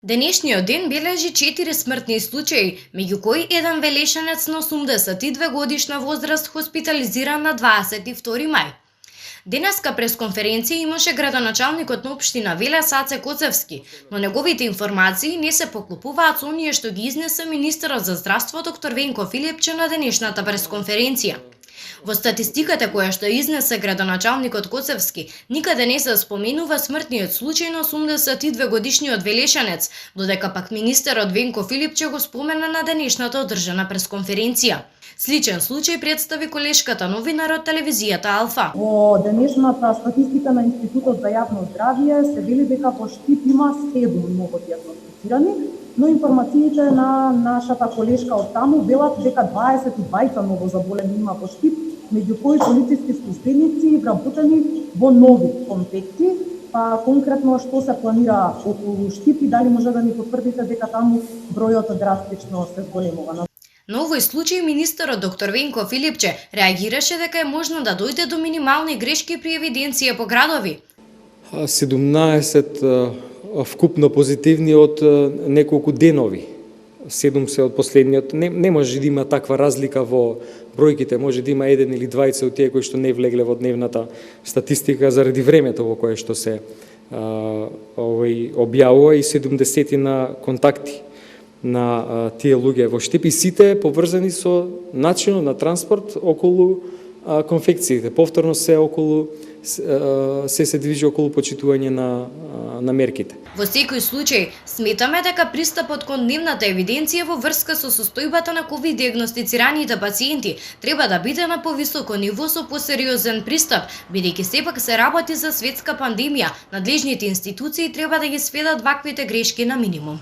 Денешниот ден бележи 4 смртни случаи, меѓу кои еден велешенец на 82 годишна возраст хоспитализиран на 22 мај. Денеска пресконференција имаше градоначалникот на општина Велес Аце Коцевски, но неговите информации не се поклопуваат со оние што ги изнесе министерот за здравство доктор Венко Филипче на денешната пресконференција. Во статистиката која што изнесе градоначалникот Коцевски, никаде не се споменува смртниот случај на 82 годишниот велешенец, додека пак министерот Венко Филипче го спомена на денешната одржана пресконференција. Сличен случај представи колешката новинар од телевизијата Алфа. Во денешната статистика на Институтот за јавно здравје се вели дека во Штип има 7 новодијагностицирани, но информациите на нашата колешка од таму велат дека 22 новозаболени има во Штип, меѓу кои полициски службеници вработени во нови конфекти. Па конкретно што се планира околу Штип и дали може да ни потврдите дека таму бројот драстично се зголемува? На овој случај министерот доктор Венко Филипче реагираше дека е можно да дојде до минимални грешки при евиденција по градови. 17 вкупно позитивни од неколку денови. 7 се од последниот. Не може да има таква разлика во бројките, може да има еден или двајца од тие кои што не влегле во дневната статистика заради времето во кое што се објавува и 70 на контакти на тие луѓе во Штип и сите поврзани со начинот на транспорт околу конфекциите. Повторно се движи околу почитување на мерките. Во секој случај, сметаме дека пристапот кон дневната евиденција во врска со состојбата на ковид диагностицираните пациенти треба да биде на повисоко ниво со посериозен пристап, бидејќи сепак се работи за светска пандемија, надлежните институции треба да ги сведат ваквите грешки на минимум.